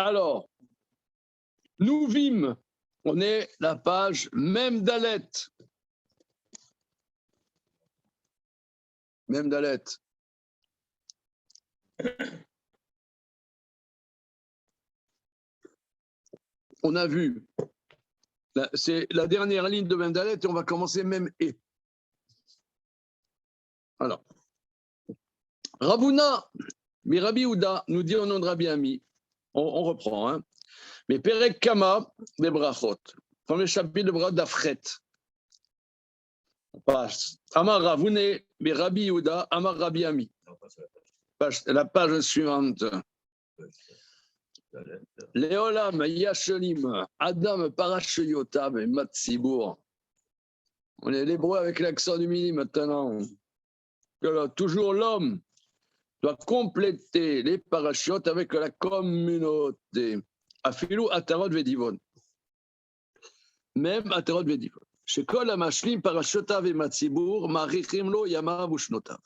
Alors, nous vîmes, on est la page même Dalet. Même Dalet. On a vu, c'est la dernière ligne de même Dalet et on va commencer même et. Alors, Ravuna, mais Rabbi Houda nous dit au nom de Rabbi Ami, on reprend, hein. Mais Perek Kama des Brachot, premier chapitre de Brachot d'Afret. On passe. Amar Ravune, mais Rabbi Houda, Amar Rabbi Ami. La page suivante. Léolam Yashelim, Adam Parashayotam et Matsibour. On est l'hébreu avec l'accent du midi maintenant. Toujours l'homme doit compléter les parachutes avec la communauté. Afilou Atarot Vedivon. Même Atarot Vedivon. Chez Kol Amashlim Parashotav et Matsibour, Marichimlo Yama Bushnotav.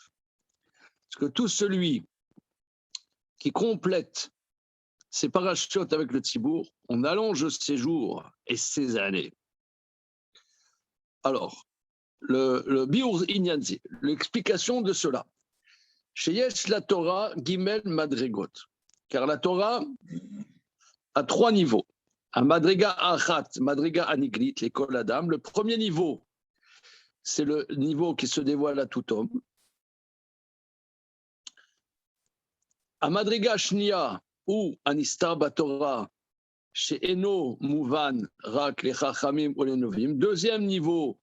Parce que tout celui qui complète ses parachutes avec le Tzibour, on allonge ses jours et ses années. Alors, le Biur Inyanzi, l'explication de cela. Sheyesh la Torah Gimel Madrigot. Car la Torah a 3 niveaux. Un Madriga Achat, Madriga Aniglit, l'école Adam. Le premier niveau, c'est le niveau qui se dévoile à tout homme. Un Madriga Shnia ou Anistar Batorah, chez Eno Mouvan, Rak, les Chachamim ou les Novim. Deuxième niveau,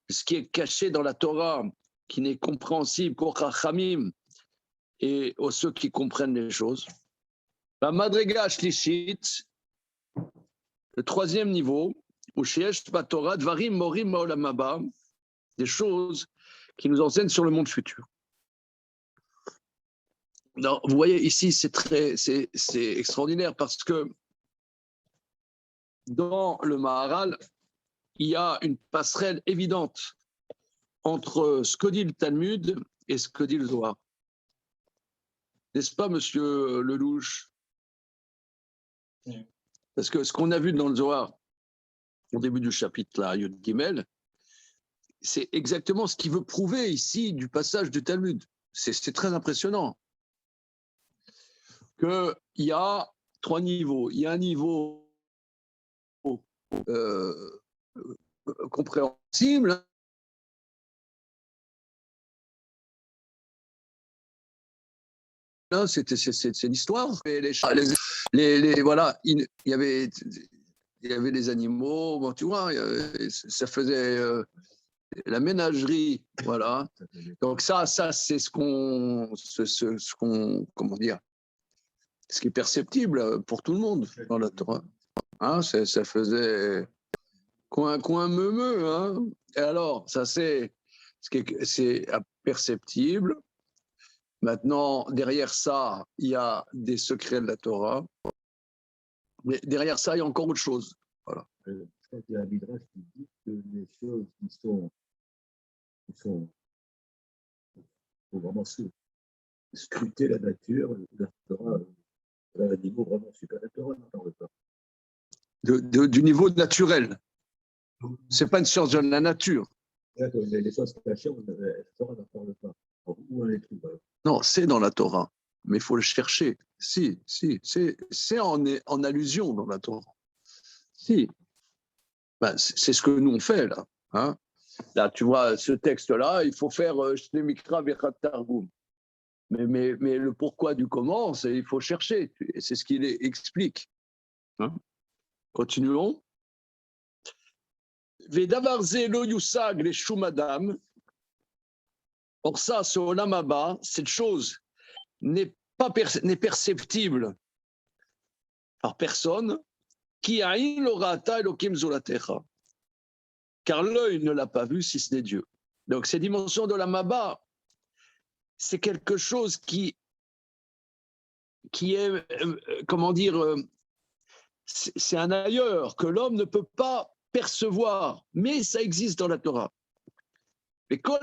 ce qui est caché dans la Torah, qui n'est compréhensible qu'aux Chachamim et aux ceux qui comprennent les choses. La Madriga Shlishit, le troisième niveau, où Sheyesh Batorah, Dvarim Morim Maolam Haba, des choses qui nous enseignent sur le monde futur. Non, vous voyez ici, c'est extraordinaire parce que dans le Maharal, il y a une passerelle évidente entre ce que dit le Talmud et ce que dit le Zohar. N'est-ce pas, monsieur Lelouch? Parce que ce qu'on a vu dans le Zohar, au début du chapitre, là, Yud Gimel, c'est exactement ce qu'il veut prouver ici du passage du Talmud. C'est très impressionnant. Qu'il y a 3 niveaux. Il y a un niveau compréhensible. C'est l'histoire. Voilà, il y avait les animaux. Bon, tu vois, ça faisait la ménagerie. Voilà. Donc ça c'est ce qu'on, comment dire, ce qui est perceptible pour tout le monde dans la Torah. Hein, ça faisait coin meumeux. Hein. Et alors, ça c'est perceptible. Maintenant, derrière ça, il y a des secrets de la Torah. Mais derrière ça, il y a encore autre chose. Voilà. Je crois qu'il y a un midrash qui dit que les choses qui sont faut vraiment scruter la nature, la Torah, un niveau vraiment super, la Torah n'en parle pas. Du niveau naturel. C'est pas une science de la nature. Les choses cachées, la Torah n'en parle pas. Où on les trouve alors? Non, c'est dans la Torah, mais il faut le chercher. Si, c'est en allusion dans la Torah. Si. Ben, c'est ce que nous on fait là. Hein. Là, tu vois, ce texte-là, il faut faire Shnemikra Bechat Targum. Mais le pourquoi du comment, il faut chercher. Et c'est ce qu'il explique. Hein. Continuons. Vedavar ze lo yusag le shumadam. Or ça, ce olam haba, cette chose n'est perceptible par personne. Ki ha'in lo ra'ata Elokim zolatecha. Car l'œil ne l'a pas vu si ce n'est Dieu. Donc ces dimensions de l'olam haba, c'est quelque chose qui est, comment dire, c'est un ailleurs que l'homme ne peut pas percevoir, mais ça existe dans la Torah. Mais kol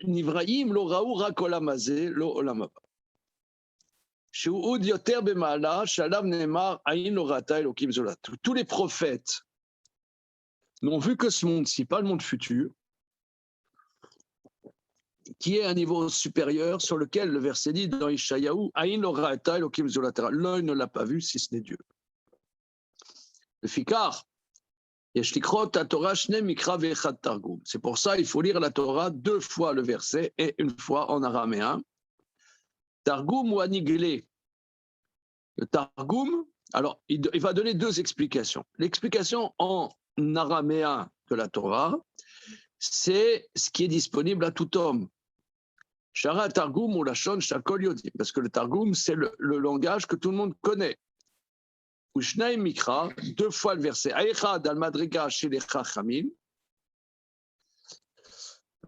nivraim lo ra'u rak olam hazeh lo olam haba. Tous les prophètes n'ont vu que ce monde-ci, pas le monde futur, qui est un niveau supérieur sur lequel le verset dit dans Ishayahu, Aïn Orata Elohim Zolatara. L'œil ne l'a pas vu si ce n'est Dieu. Le Fikar, c'est pour ça qu'il faut lire la Torah 2 fois le verset et 1 fois en araméen. Targum ou Aniglé. Le Targum, alors il va donner 2 explications. L'explication en araméen de la Torah, c'est ce qui est disponible à tout homme. Shara Targum ou Lachon Shakol Yodim, parce que le Targum, c'est le langage que tout le monde connaît. Ushnaim Mikra, 2 fois le verset. Aïchad al Madriga chez les Chachamim.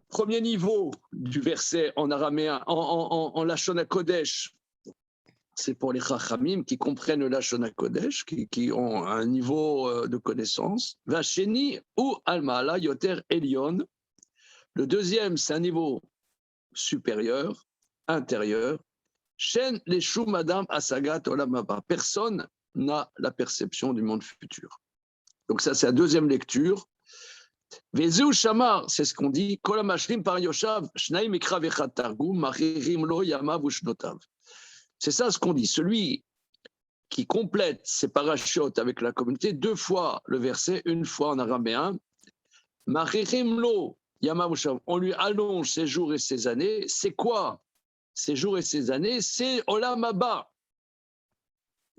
Premier niveau du verset en araméen, en Lachon HaKodesh, c'est pour les Chachamim qui comprennent le Lachon HaKodesh, qui ont un niveau de connaissance. Vacheni ou Almala Yoter Elion. Le deuxième, c'est un niveau supérieur, intérieur. Shen les Shou Madame Asagat Olamaba. Personne n'a la perception du monde futur. Donc ça, c'est la deuxième lecture. Vezeu Shamar, c'est ce qu'on dit. Kolamashrim par Yoshav, Shnaim Ekra Vechat Targum, Machirim Lo Yamav Ushnotav. C'est ça ce qu'on dit. Celui qui complète ses parachutes avec la communauté, 2 fois le verset, 1 fois en araméen. Machirim Lo Yamav Ushnotav. On lui allonge ses jours et ses années. C'est quoi ces jours et ces années? C'est Olam Haba,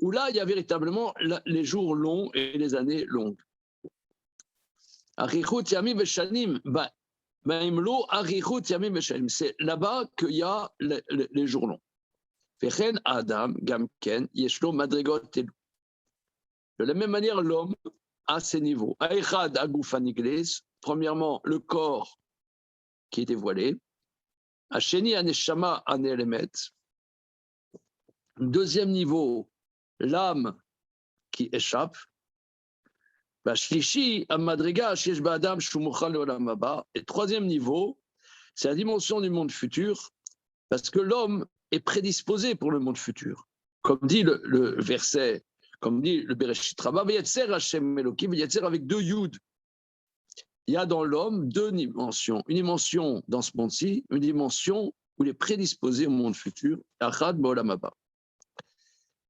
où là, il y a véritablement les jours longs et les années longues. C'est là-bas qu'il y a les jours longs. De la même manière, l'homme a ses niveaux. Premièrement, le corps qui est dévoilé. Deuxième niveau, l'âme qui échappe. Et troisième niveau, c'est la dimension du monde futur, parce que l'homme est prédisposé pour le monde futur. Comme dit le verset, comme dit le Bereshit Rabbah, Hashem Elokim, avec 2 yud. Il y a dans l'homme 2 dimensions. Une dimension dans ce monde-ci, une dimension où il est prédisposé au monde futur. Achad Ba'olam Haba.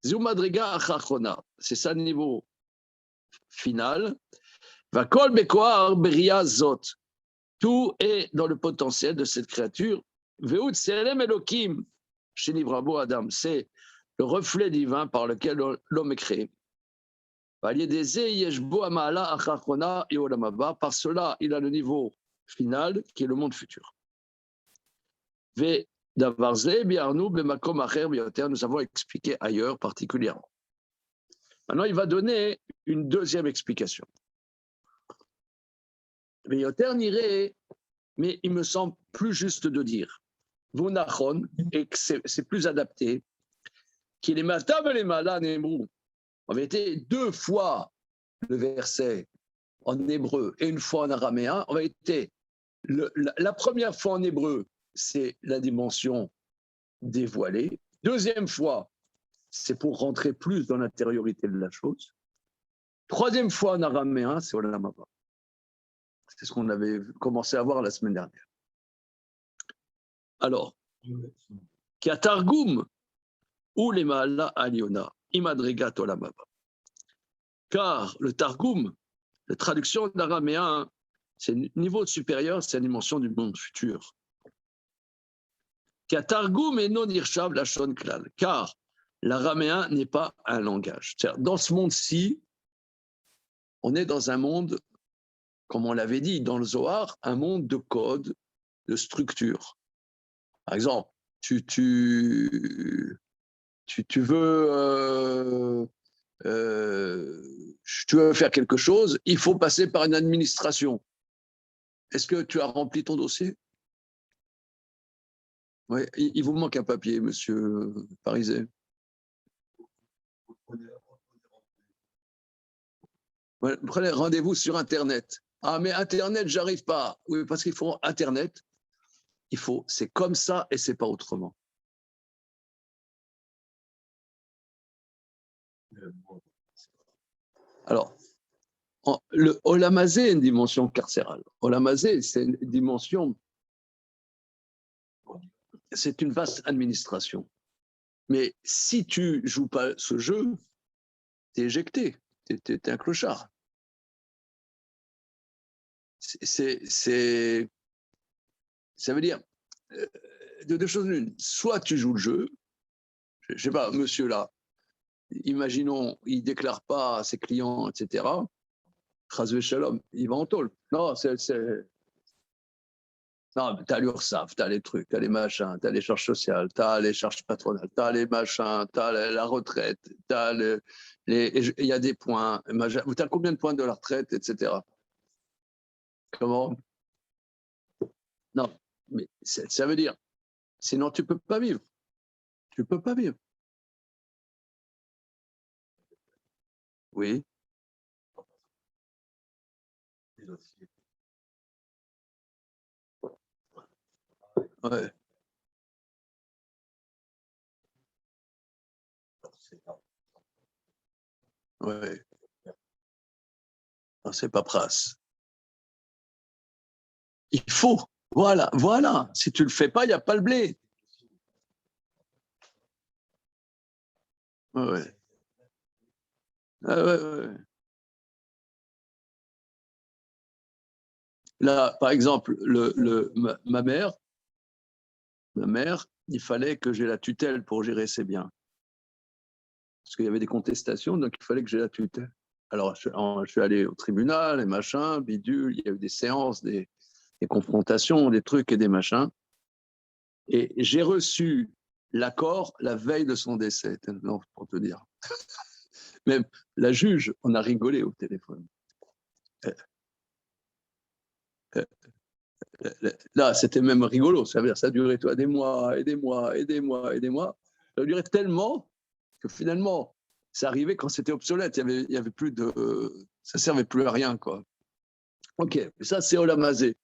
Zumadriga Achachona, c'est ça le niveau final. Vakol Bekoar Beria Zot. Tout est dans le potentiel de cette créature. Veut Selem Elokim, chez Nivrabo Adam, c'est le reflet divin par lequel l'homme est créé. Par cela, il a le niveau final qui est le monde futur. Nous avons expliqué ailleurs particulièrement. Maintenant, il va donner une deuxième explication. Mais il me semble plus juste de dire, et que c'est plus adapté, qu'il est matam et les malades hébreux. En vérité, 2 fois le verset en hébreu et 1 fois en araméen. En vérité, la première fois en hébreu, c'est la dimension dévoilée. Deuxième fois, c'est pour rentrer plus dans l'intériorité de la chose. Troisième fois en araméen, c'est Olam Haba. C'est ce qu'on avait commencé à voir la semaine dernière. Alors, qui a Targum ou les Ma'ala Aliona, Imadrigat Olam Haba. Car le Targum, la traduction d'araméen, c'est un niveau supérieur, c'est la dimension du monde futur. Qui a Targum et non Irshav Lachon Klal. Car l'araméen n'est pas un langage. C'est-à-dire, dans ce monde-ci, on est dans un monde, comme on l'avait dit dans le Zohar, un monde de code, de structure. Par exemple, tu veux faire quelque chose, il faut passer par une administration. Est-ce que tu as rempli ton dossier? Oui, il vous manque un papier, monsieur Parizet. Prenez rendez-vous sur Internet. Ah, mais Internet, j'arrive pas. Oui, parce qu'il faut Internet. C'est comme ça et c'est pas autrement. Alors, le Olamazé est une dimension carcérale. Olamazé, c'est une dimension, c'est une vaste administration. Mais si tu joues pas ce jeu, tu es éjecté, tu es un clochard. Ça veut dire deux choses l'une. Soit tu joues le jeu, je ne sais pas, monsieur là, imaginons, il ne déclare pas à ses clients, etc. Chazvé Shalom, il va en tôle. Non, non, tu as l'URSSAF, tu as les trucs, tu as les machins, tu as les charges sociales, tu as les charges patronales, tu as les machins, tu as la retraite, il y a des points. Tu as combien de points de la retraite, etc. Comment? Non, mais ça veut dire, sinon tu ne peux pas vivre. Tu ne peux pas vivre. Oui. Ouais. Ouais. Non, c'est pas prasse. Il faut. Voilà, voilà. Si tu le fais pas, il n'y a pas le blé. Ouais. Ouais, ouais. Là, par exemple, ma mère, il fallait que j'ai la tutelle pour gérer ses biens. Parce qu'il y avait des contestations, donc il fallait que j'ai la tutelle. Alors, je suis allé au tribunal, et machin, bidule, il y a eu des séances, des confrontations, des trucs et des machins. Et j'ai reçu l'accord la veille de son décès, non, pour te dire. Même la juge, on a rigolé au téléphone. Là, c'était même rigolo. Ça veut dire, ça a duré des mois et des mois et des mois et des mois. Ça a duré tellement que finalement, ça arrivait quand c'était obsolète. Il y avait plus de, ça servait plus à rien, quoi. Ok, ça c'est Olamazé.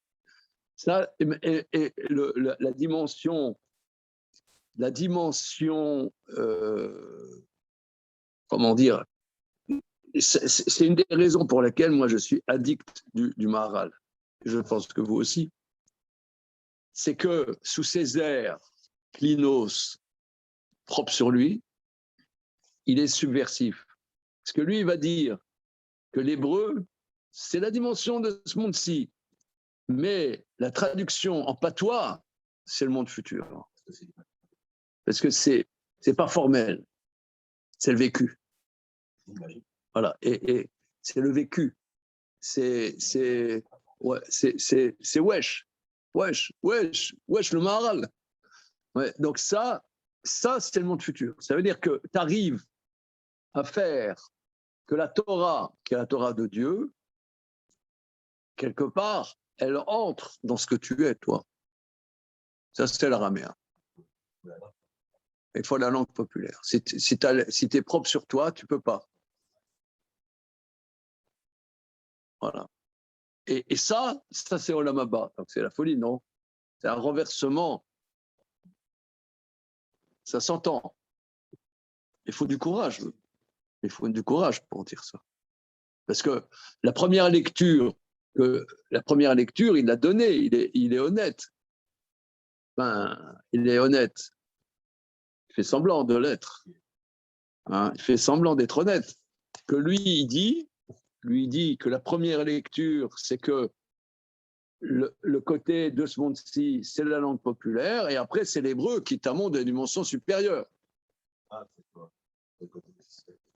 Ça et la dimension, comment dire, c'est une des raisons pour lesquelles moi je suis addict du Maharal. Je pense que vous aussi. C'est que sous ses airs clinos propres sur lui, il est subversif. Parce que lui, il va dire que l'hébreu, c'est la dimension de ce monde-ci, mais la traduction en patois, c'est le monde futur. Parce que c'est pas formel, c'est le vécu. Voilà, et c'est le vécu. C'est wesh, le Maharal. Ouais, donc ça c'est le monde futur. Ça veut dire que tu arrives à faire que la Torah, qui est la Torah de Dieu, quelque part, elle entre dans ce que tu es, toi. Ça, c'est l'araméen. Il faut la langue populaire. Si tu es propre sur toi, tu ne peux pas. Voilà. Et ça c'est Olam Haba. Donc, c'est la folie, non? C'est un renversement. Ça s'entend. Il faut du courage. Il faut du courage pour dire ça. Parce que la première lecture, il l'a donnée, il est honnête. Enfin, il est honnête. Il fait semblant de l'être. Hein, il fait semblant d'être honnête. Que lui, il dit que la première lecture, c'est que le côté de ce monde-ci, c'est la langue populaire, et après, c'est l'hébreu qui est un monde de dimension supérieure.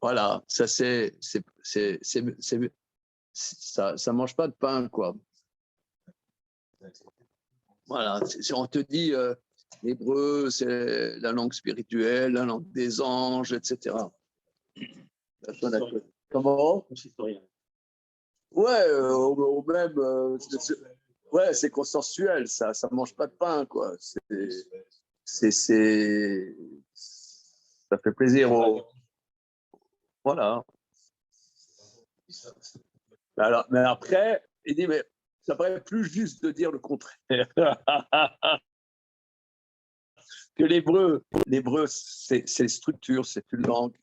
Voilà, ça ça mange pas de pain, quoi. Voilà, on te dit l'hébreu, c'est la langue spirituelle, la langue des anges, etc. Comment? Ouais, au même, ouais, c'est consensuel, ça mange pas de pain, quoi. Ça fait plaisir voilà. Alors, mais après, il dit, mais ça paraît plus juste de dire le contraire. Que l'hébreu, c'est structure, c'est une langue,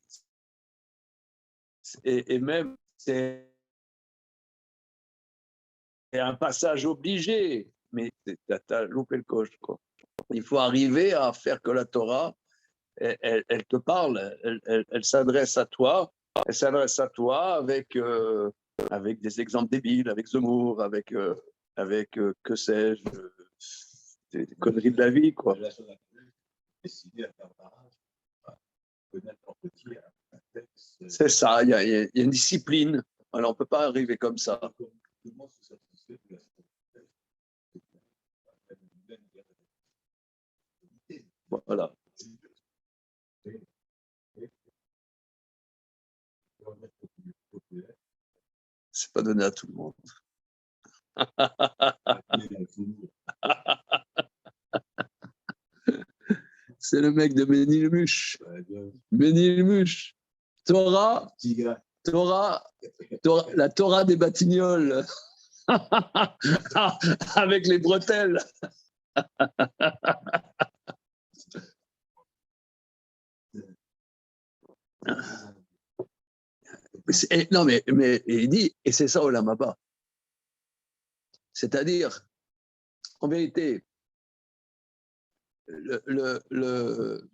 Et même, c'est un passage obligé, mais tu as loupé le coche, quoi. Il faut arriver à faire que la Torah, elle te parle, elle s'adresse à toi, elle s'adresse à toi avec des exemples débiles, avec Zemmour, avec que sais-je, des conneries de la vie, quoi. Décider à faire barrage, que n'importe qui a un texte. C'est ça, il y a une discipline. Alors, on ne peut pas arriver comme ça. Comment se satisfait de la Voilà. C'est pas donné à tout le monde. C'est le mec de Ménilmuche. Ménilmuche. Torah, la Torah des Batignolles. Avec les bretelles. Non, mais il dit, et c'est ça Olam Haba. C'est-à-dire, en vérité,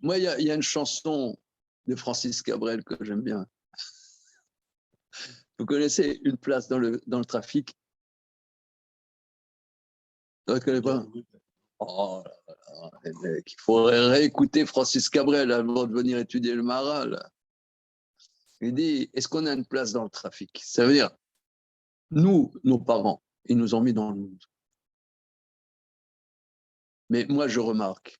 moi, il y a une chanson de Francis Cabrel que j'aime bien. Vous connaissez Une place dans le trafic? Vous ne connaissez pas? Oh là là, les mecs, il faudrait réécouter Francis Cabrel avant de venir étudier le Maharal. Il dit, est-ce qu'on a une place dans le trafic? Ça veut dire, nous, nos parents, ils nous ont mis dans le monde. Mais moi, je remarque,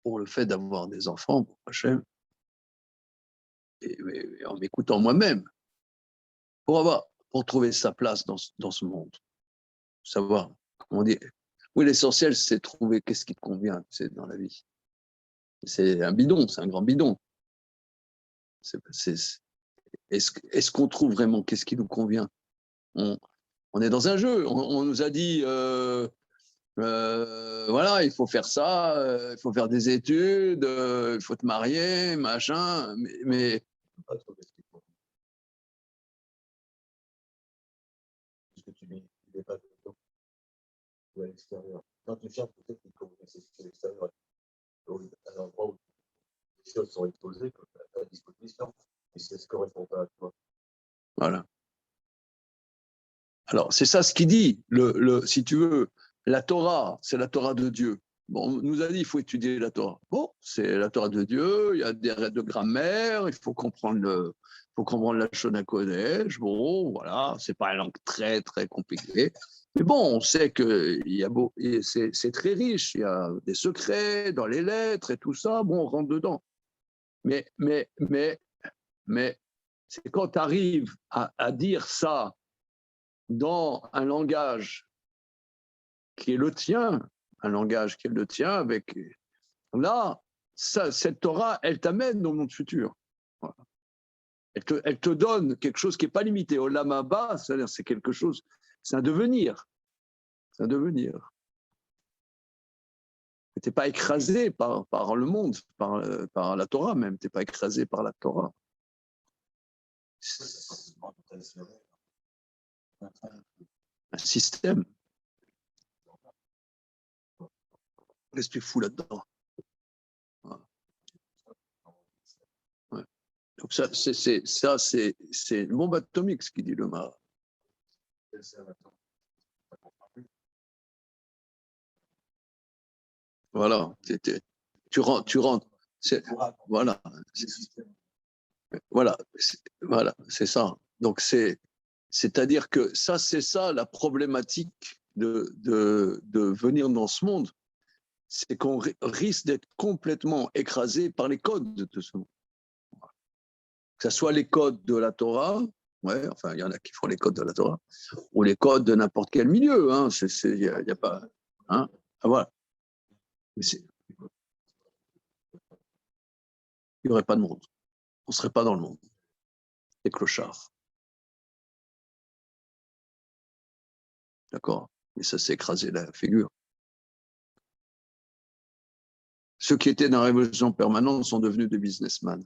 pour le fait d'avoir des enfants, pour Hachem, et en m'écoutant moi-même, pour trouver sa place dans ce monde, savoir, comment dire, oui, l'essentiel, c'est trouver qu'est-ce qui te convient, c'est dans la vie. C'est un bidon, c'est un grand bidon. Est-ce qu'on trouve vraiment qu'est-ce qui nous convient? On est dans un jeu. On nous a dit, voilà, il faut faire ça, il faut faire des études, il faut te marier, machin. Mais Parce que tu n'es pas ou à l'extérieur. Quand tu cherches peut-être qu'il faut nécessiter l'extérieur, à l'endroit où les choses sont exposées à ta disposition, et c'est ce qui correspond pas à toi. Voilà. Alors, c'est ça ce qu'il dit. Si tu veux, la Torah, c'est la Torah de Dieu. Bon, on nous a dit qu'il faut étudier la Torah. Bon, c'est la Torah de Dieu, il y a des règles de grammaire, il faut comprendre la Shona Kodesh. Bon, voilà, c'est pas une langue très, très compliquée. Mais bon, on sait que c'est très riche, il y a des secrets dans les lettres et tout ça. Bon, on rentre dedans. Mais c'est quand tu arrives à dire ça dans un langage qui est le tien, avec là, cette Torah, elle t'amène au monde futur. Voilà. Elle te donne quelque chose qui n'est pas limité. Olam Haba, c'est-à-dire c'est quelque chose, c'est un devenir. C'est un devenir. Tu n'es pas écrasé par le monde, par la Torah même. Tu n'es pas écrasé par la Torah. C'est un système. Qu'est-ce que tu fous là-dedans? Voilà. Ouais. Donc ça, c'est une bombe atomique, ce qu'il dit le Maharal. Voilà, tu rentres. Voilà, c'est ça. Donc c'est-à-dire que c'est ça la problématique de venir dans ce monde, c'est qu'on risque d'être complètement écrasé par les codes de ce monde. Que ce soit les codes de la Torah, ouais, enfin il y en a qui font les codes de la Torah, ou les codes de n'importe quel milieu. Il y a pas, hein, voilà. Mais il n'y aurait pas de monde. On ne serait pas dans le monde. Les clochards. D'accord? Et ça s'est écrasé la figure. Ceux qui étaient dans la révolution permanente sont devenus des businessmen.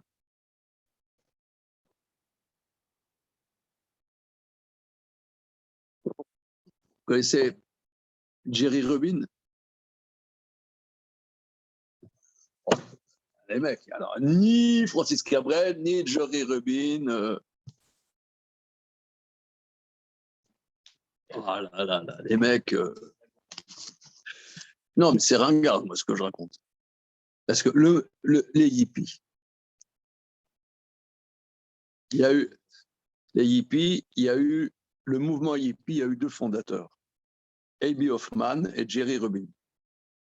connaissez Jerry Rubin? Les mecs, alors, ni Francis Cabrel, ni Jerry Rubin. Ah là là là, les mecs. Non, mais c'est ringard, moi, ce que je raconte. Parce que les hippies, il y a eu les hippies, il y a eu le mouvement hippie, il y a eu deux fondateurs, A.B. Hoffman et Jerry Rubin,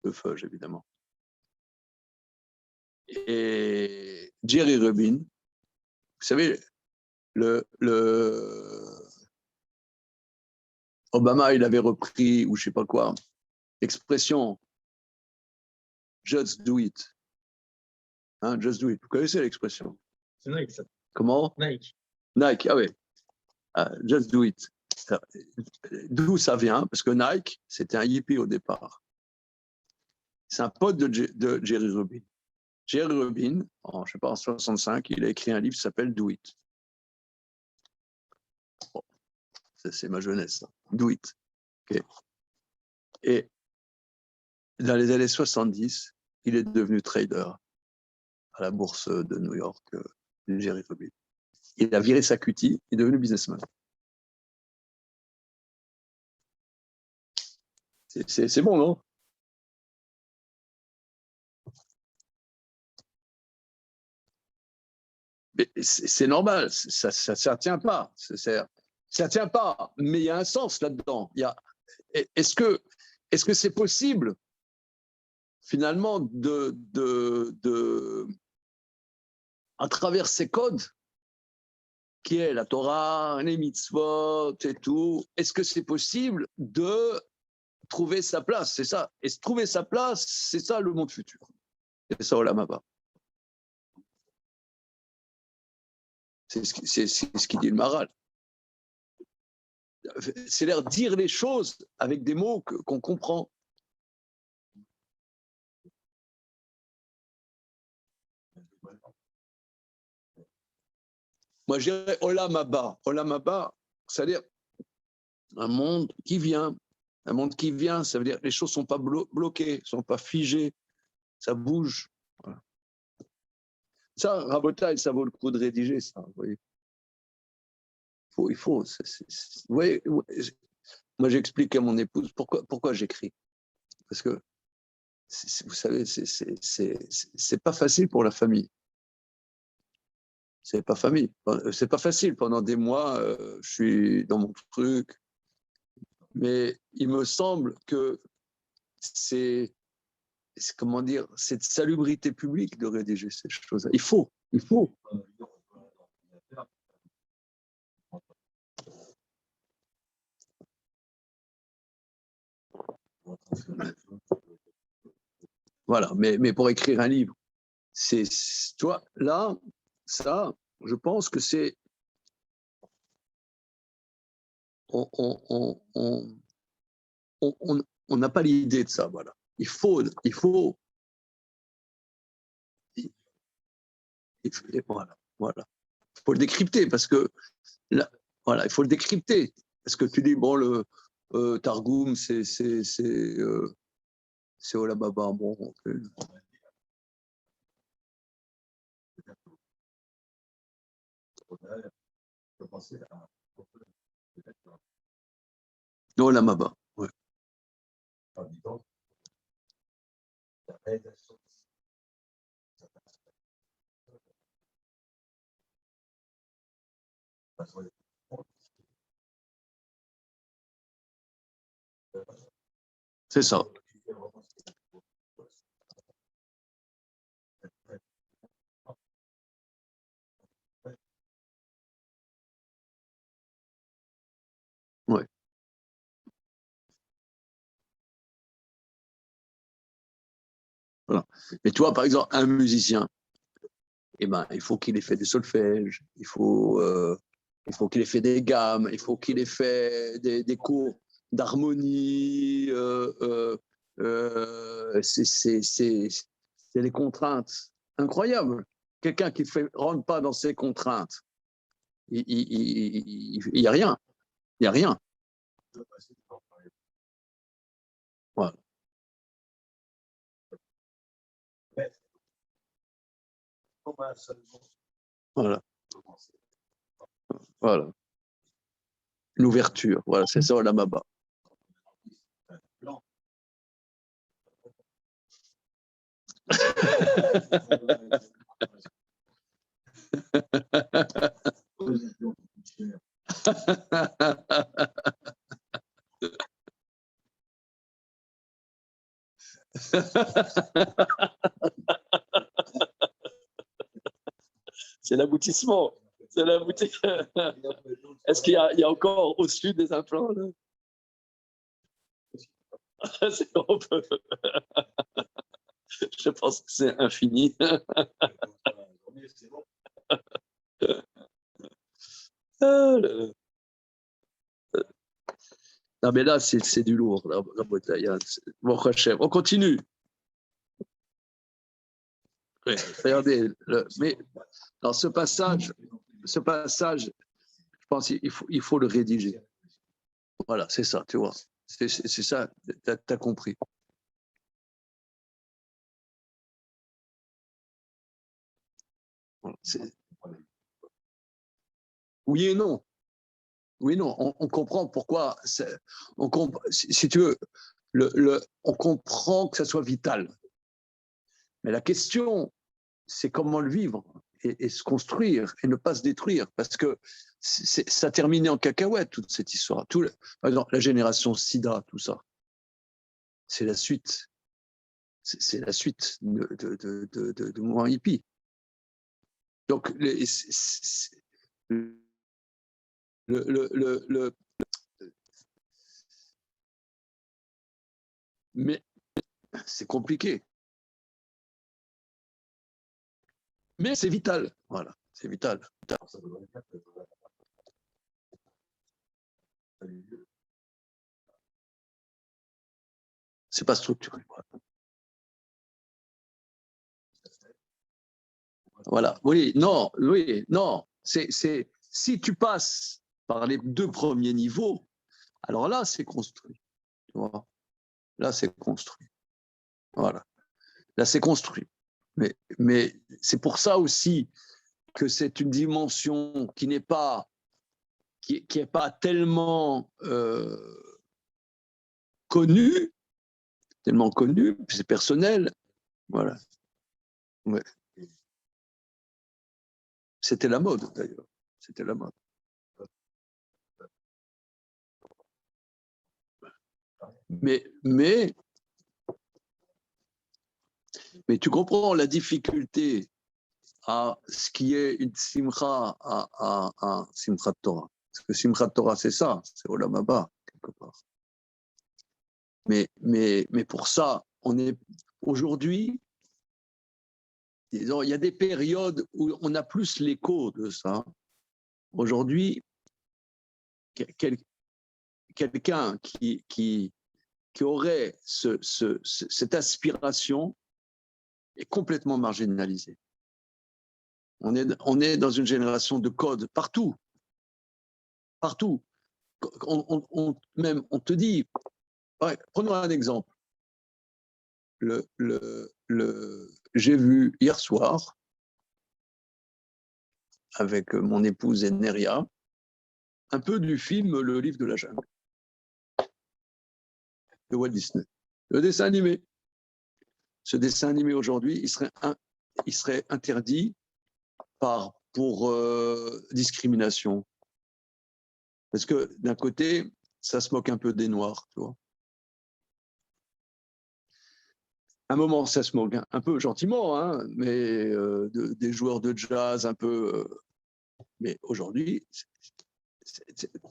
le Fudge, évidemment. Et Jerry Rubin, vous savez, Obama, il avait repris, ou je sais pas quoi, l'expression just do it. Hein, just do it. Vous connaissez l'expression? C'est Nike, ça. Comment? Nike. Nike, ah oui. Just do it. D'où ça vient? Parce que Nike, c'était un hippie au départ. C'est un pote de Jerry Rubin. Jerry Rubin, je ne sais pas, en 65, il a écrit un livre qui s'appelle Do It. Bon, c'est ma jeunesse, ça. Do It. Okay. Et dans les années 70, il est devenu trader à la bourse de New York, Jerry Rubin. Il a viré sa cutie, il est devenu businessman. C'est bon, non? C'est normal, ça tient pas. Ça tient pas, mais il y a un sens là-dedans. Est-ce que c'est possible, finalement, à travers ces codes, qui est la Torah, les mitzvot et tout, est-ce que c'est possible de trouver sa place? C'est ça. Et trouver sa place, c'est ça le monde futur. C'est ça, Olam Haba. C'est ce qu'il dit le Maharal. C'est l'air dire les choses avec des mots qu'on comprend. Moi, je dirais Olam Haba. Olam Haba, c'est-à-dire un monde qui vient. Un monde qui vient, ça veut dire que les choses ne sont pas bloquées, ne sont pas figées, ça bouge. Voilà. Ça, Rabotai, ça vaut le coup de rédiger, ça. Vous voyez. Il faut. Vous voyez, moi, j'explique à mon épouse pourquoi j'écris. Parce que, vous savez, c'est pas facile pour la famille. C'est pas facile. Pendant des mois, je suis dans mon truc. Mais il me semble que c'est comment dire, cette salubrité publique de rédiger ces choses-là. Il faut. Voilà, mais pour écrire un livre, toi, là, ça, je pense que c'est on n'a pas l'idée de ça, voilà. Il faut voilà. Il faut le décrypter parce que là, voilà, il faut le décrypter parce que tu dis bon le Targum c'est Olam Haba, bon. Olam Haba, ouais. C'est ça. Ouais. Voilà. Mais toi, par exemple, un musicien, eh ben, il faut qu'il ait fait du solfège, il faut qu'il ait fait des gammes, il faut qu'il ait fait des cours d'harmonie. C'est des contraintes incroyables. Quelqu'un qui ne rentre pas dans ces contraintes, il n'y a rien. Il n'y a rien. Voilà. Voilà. Voilà. L'ouverture, voilà, c'est ça, la Maba. C'est l'aboutissement. C'est l'aboutissement. Est-ce qu'il y a encore au-dessus des implants là? Je pense que c'est infini. Non, mais là, c'est du lourd, la bouteille. Bon, on continue. Oui, regardez, mais dans ce passage, je pense qu'il faut le rédiger. Voilà, c'est ça, tu vois. C'est ça, tu as compris. Oui et non. Oui, non, on comprend pourquoi. Si tu veux, on comprend que ça soit vital. Mais la question, c'est comment le vivre et se construire et ne pas se détruire. Parce que ça terminait en cacahuète, toute cette histoire. Par exemple, la génération SIDA, tout ça, c'est la suite. C'est la suite de mouvement hippie. Donc, mais c'est compliqué. Mais c'est vital. Voilà, c'est vital. C'est pas structuré. Voilà. Oui, non. Si tu passes par les 2 premiers niveaux, alors là, c'est construit. Tu vois, là, c'est construit. Voilà. Là, c'est construit. Mais c'est pour ça aussi que c'est une dimension qui n'est pas tellement connue, c'est personnel. Voilà. Ouais. C'était la mode, d'ailleurs. C'était la mode. Mais tu comprends la difficulté à ce qui est une simcha à Simchat Torah. Parce que Simchat Torah, c'est ça, c'est Olam Haba, quelque part. Mais pour ça, on est aujourd'hui, disons, il y a des périodes où on a plus l'écho de ça. Aujourd'hui, quelqu'un qui aurait cette aspiration est complètement marginalisé. On est dans une génération de codes partout. Partout. Même, on te dit, ouais, prenons un exemple. J'ai vu hier soir, avec mon épouse Neria, un peu du film Le Livre de la Jungle de Walt Disney. Le dessin animé. Ce dessin animé aujourd'hui, il serait interdit pour discrimination. Parce que d'un côté, ça se moque un peu des Noirs, tu vois. À un moment, ça se moque un peu gentiment, hein, mais des joueurs de jazz un peu. Mais aujourd'hui,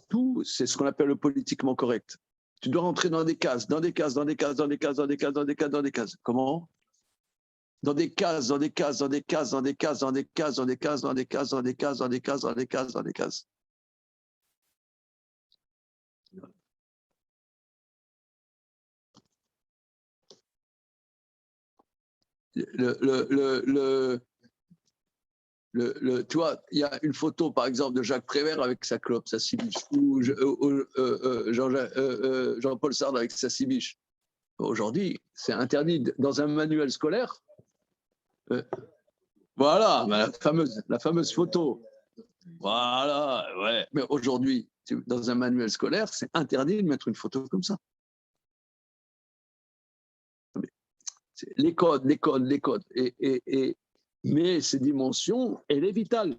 tout, c'est ce qu'on appelle le politiquement correct. Tu dois rentrer dans des cases. Comment? Dans des cases. Tu vois, il y a une photo, par exemple, de Jacques Prévert avec sa clope, sa cibiche, ou Jean-Paul Sartre avec sa cibiche. Aujourd'hui, c'est interdit dans un manuel scolaire. Voilà, la fameuse photo. Voilà, ouais. Mais aujourd'hui, dans un manuel scolaire, c'est interdit de mettre une photo comme ça. Les codes. Mais ces dimensions, elle est vitale.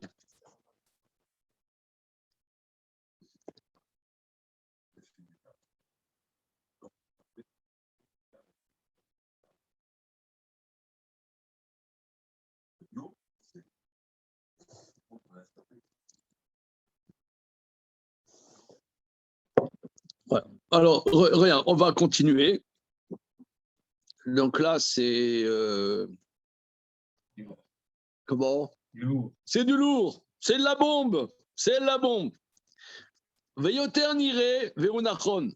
Ouais. Alors, regarde, on va continuer. Donc là, c'est... comment? C'est du lourd. C'est de la bombe. C'est de la bombe. Veyoter nire veunachon.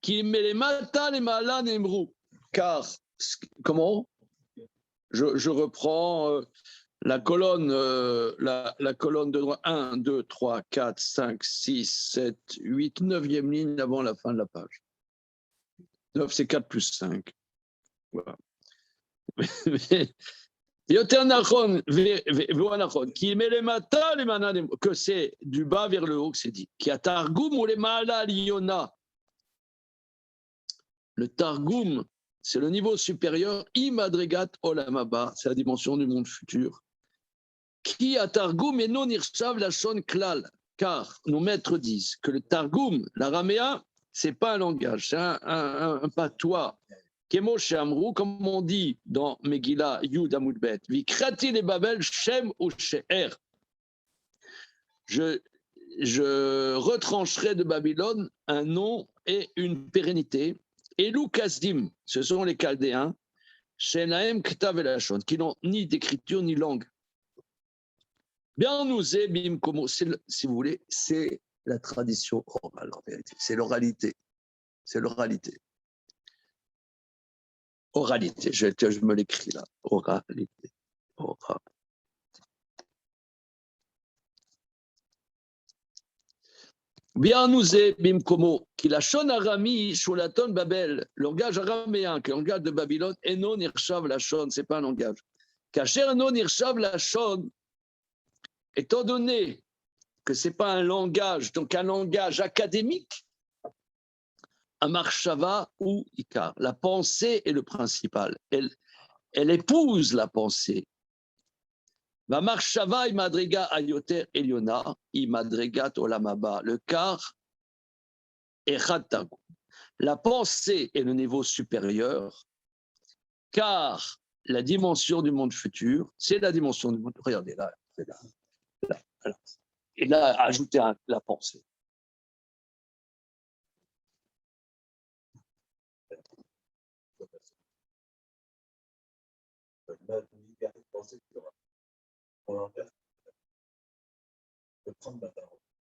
Qui met les matins, les malades et car, comment? Je reprends la colonne de droite. 1, 2, 3, 4, 5, 6, 7, 8, 9e ligne avant la fin de la page. 9, c'est 4 plus 5. Voilà. Qui met les matins, les malades, que c'est du bas vers le haut que c'est dit. Qui a Targum ou les malades liona. Le Targum, c'est le niveau supérieur, Imadregat Olamaba, c'est la dimension du monde futur. Qui a Targum et non Irshav Lachon Klal, car nos maîtres disent que le Targum, l'araméen, c'est pas un langage, c'est un patois. Kemo Amrou, comme on dit dans Megillah Yud Amudbet, Vikrati les Babel Shem ou She'er. Je retrancherai de Babylone un nom et une pérennité. Elou Kasdim, ce sont les Chaldéens, Shenaem Ktav et Lachon, qui n'ont ni d'écriture ni langue. Bien nous est bim como, si vous voulez, c'est la tradition orale en vérité, c'est l'oralité, oralité, je me l'écris là, oralité. Bien nous est bimkomo, qui la shon arami shulaton babel, langage araméen, qui est le langage de Babylone, et non irshav la shon, c'est pas un langage. Kacher non irshav la shon, étant donné que c'est pas un langage, donc un langage académique, un marshava ou ikar, la pensée est le principal. Elle épouse la pensée. Va marshava imadrega ayoter eliona, imadregat olamaba, le car et Khattagu. La pensée est le niveau supérieur, car la dimension du monde futur, c'est la dimension du monde. Regardez là, là. Et là, ajoutez la pensée.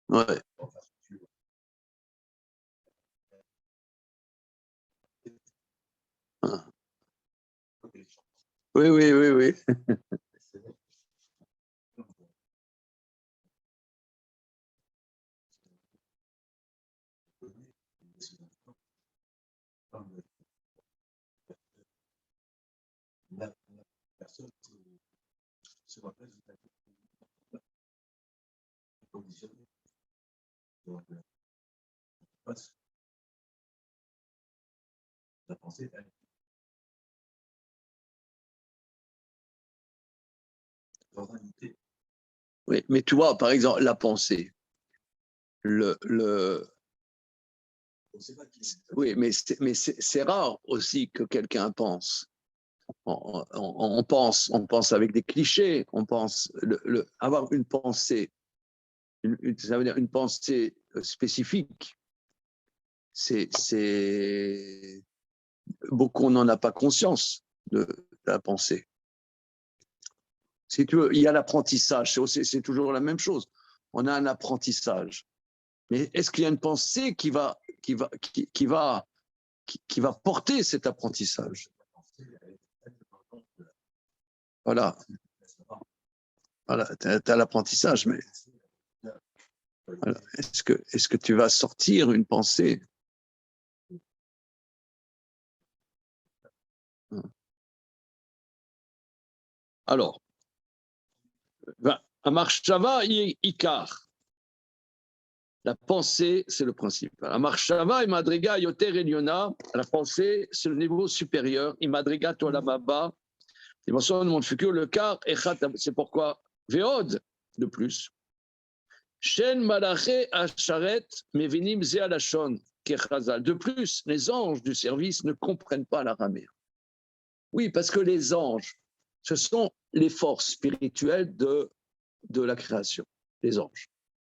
Ouais. Oui. La personne se rappelle conditionné. Donc, la pensée, elle. Oui, mais tu vois, par exemple, la pensée, oui, mais c'est rare aussi que quelqu'un pense. On pense avec des clichés, on pense avoir une pensée, ça veut dire une pensée spécifique. C'est beaucoup n'en a pas conscience de la pensée. Si tu veux, il y a l'apprentissage, c'est toujours la même chose. On a un apprentissage. Mais est-ce qu'il y a une pensée qui va porter cet apprentissage? Voilà, tu as l'apprentissage, mais Alors, est-ce que tu vas sortir une pensée? Alors, Amarshava Ikar. La pensée, c'est le principe. Amarshava et Madriga Yoter Eliona. La pensée, c'est le niveau supérieur. Imadriga Tolamaba. Dimension de monde futur, le quart, c'est pourquoi Veod, de plus. Shen Malaché Asharet Mevinim Zealashon Kechazal. De plus, les anges du service ne comprennent pas l'araméen. Oui, parce que les anges, ce sont les forces spirituelles de la création, les anges.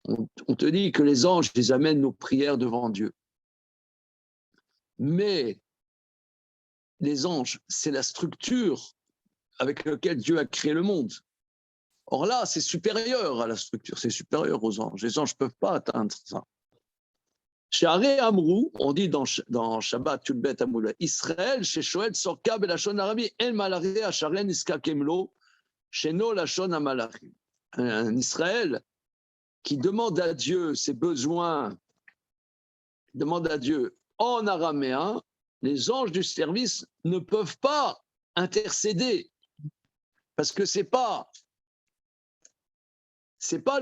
On te dit que les anges, ils amènent nos prières devant Dieu. Mais les anges, c'est la structure avec laquelle Dieu a créé le monde. Or là, c'est supérieur à la structure, c'est supérieur aux anges. Les anges ne peuvent pas atteindre ça. Chez Aré Amrou, on dit dans Shabbat Tulbet Amoula, Israël, chez Shoel, Sorka, Belachon Arabi, El Malare, Asharen, Iska Kemlo, chez No Lachon Amalachim. Un Israël qui demande à Dieu ses besoins, demande à Dieu en araméen, les anges du service ne peuvent pas intercéder parce que c'est pas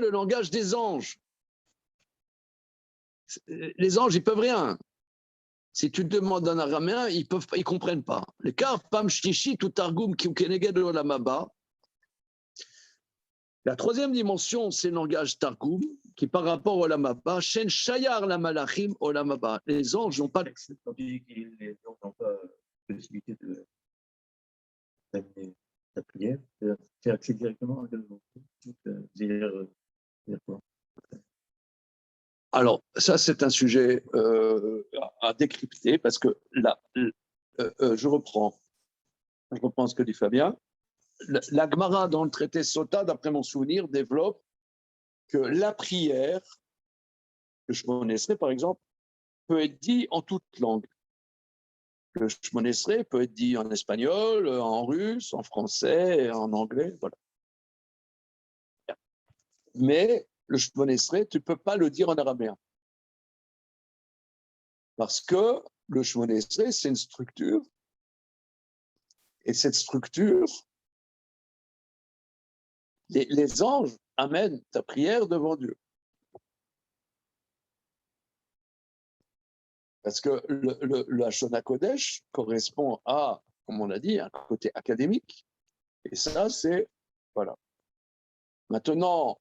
le langage des anges. Les anges, ils peuvent rien. Si tu te demandes en araméen, ils comprennent pas. Les cas pam shtishi tout targum ki ukeneged olamaba. La troisième dimension, c'est le langage targum qui par rapport au lamaba, shen shayar la malachim au lamaba. Les anges n'ont pas. Les anges n'ont pas la possibilité d'amener la prière, c'est accès directement à quoi. Alors, ça, c'est un sujet à décrypter parce que là, je reprends ce que dit Fabien. La Gemara, dans le traité Sota, d'après mon souvenir, développe que la prière, le Shemon Esrei, par exemple, peut être dit en toute langue. Le Shemon Esrei peut être dit en espagnol, en russe, en français, en anglais, voilà. Mais le Shemon Esrei, tu ne peux pas le dire en araméen. Parce que le Shemon Esrei, c'est une structure. Et cette structure, les anges amènent ta prière devant Dieu. Parce que le Hashon Kodesh correspond à, comme on l'a dit, un côté académique. Et ça, c'est, voilà. Maintenant,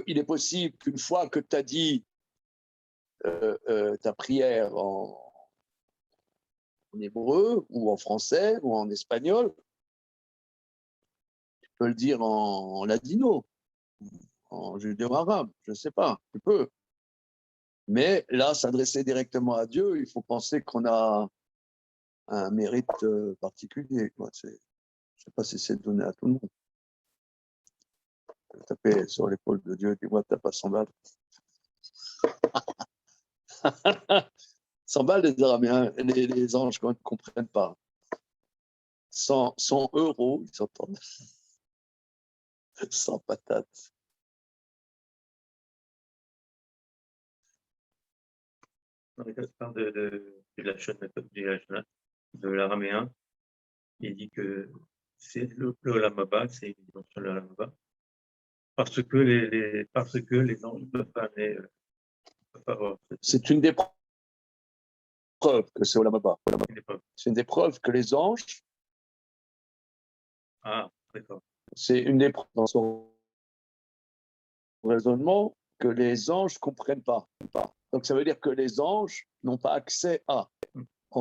il est possible qu'une fois que tu as dit ta prière en hébreu, ou en français, ou en espagnol, tu peux le dire en ladino, en judéo-arabe, je ne sais pas, tu peux. Mais là, s'adresser directement à Dieu, il faut penser qu'on a un mérite particulier. Je ne sais pas si c'est donné à tout le monde. Taper sur l'épaule de Dieu, dis-moi, tu n'as pas 100 balles. 100 balles, les Araméens, les anges ne comprennent pas. 100 euros, ils s'entendent. 100 patates. Quand il parle de l'araméen, il dit que c'est le lamaba, c'est une dimension de l'Olamaba, parce que les anges ne peuvent pas aller. C'est une des preuves que c'est Olamaba. C'est une des preuves que les anges. Ah, d'accord. C'est une des preuves dans son raisonnement que les anges ne comprennent pas. Donc ça veut dire que les anges n'ont pas accès à.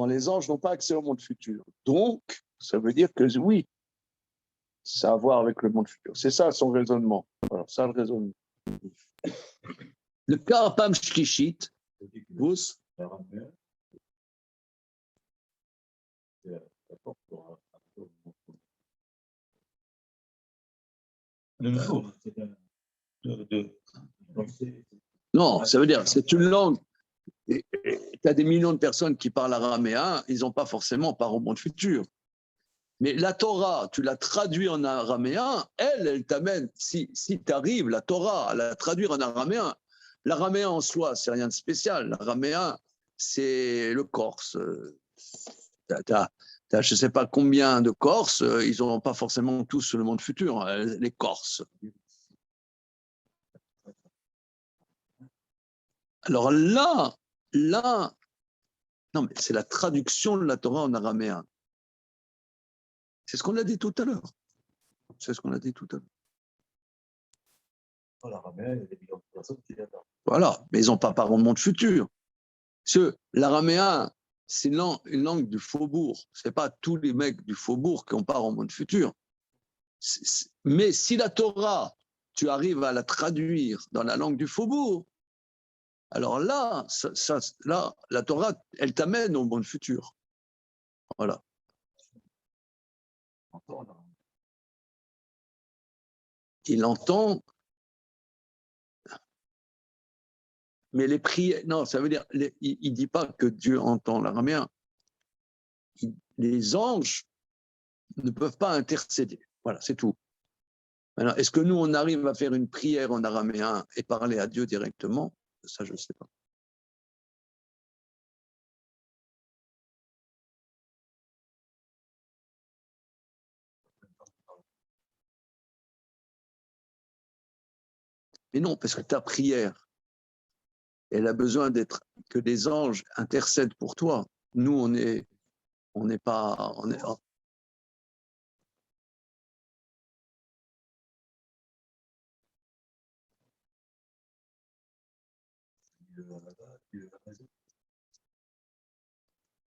Les anges n'ont pas accès au monde futur. Donc, ça veut dire que oui, ça a à voir avec le monde futur. C'est ça son raisonnement. Voilà, ça le raisonnement. Le Karapam Shkishit, vous. Non, ça veut dire c'est une langue. Tu as des millions de personnes qui parlent araméen, ils n'ont pas forcément part au monde futur. Mais la Torah, tu la traduis en araméen, elle t'amène, si tu arrives, la Torah, à la traduire en araméen, l'araméen en soi, c'est rien de spécial. L'araméen, c'est le corse. Je ne sais pas combien de Corses, ils n'auront pas forcément tous le monde futur, les Corses. Alors là, non, mais c'est la traduction de la Torah en araméen. C'est ce qu'on a dit tout à l'heure. L'araméen, il y a des millions de personnes qui l'adorent. Voilà, mais ils n'ont pas parlé au monde futur. L'araméen, c'est une langue du faubourg. Ce n'est pas tous les mecs du faubourg qui ont parlé au monde futur. Mais si la Torah, tu arrives à la traduire dans la langue du faubourg, alors là, là la Torah, elle t'amène au monde futur. Voilà. Il entend, mais les prières, non, ça veut dire, il ne dit pas que Dieu entend l'araméen. Les anges ne peuvent pas intercéder. Voilà, c'est tout. Maintenant, est-ce que nous, on arrive à faire une prière en araméen et parler à Dieu directement? Ça, je ne sais pas. Mais non, parce que ta prière, elle a besoin que les anges intercèdent pour toi. Nous, on n'est pas...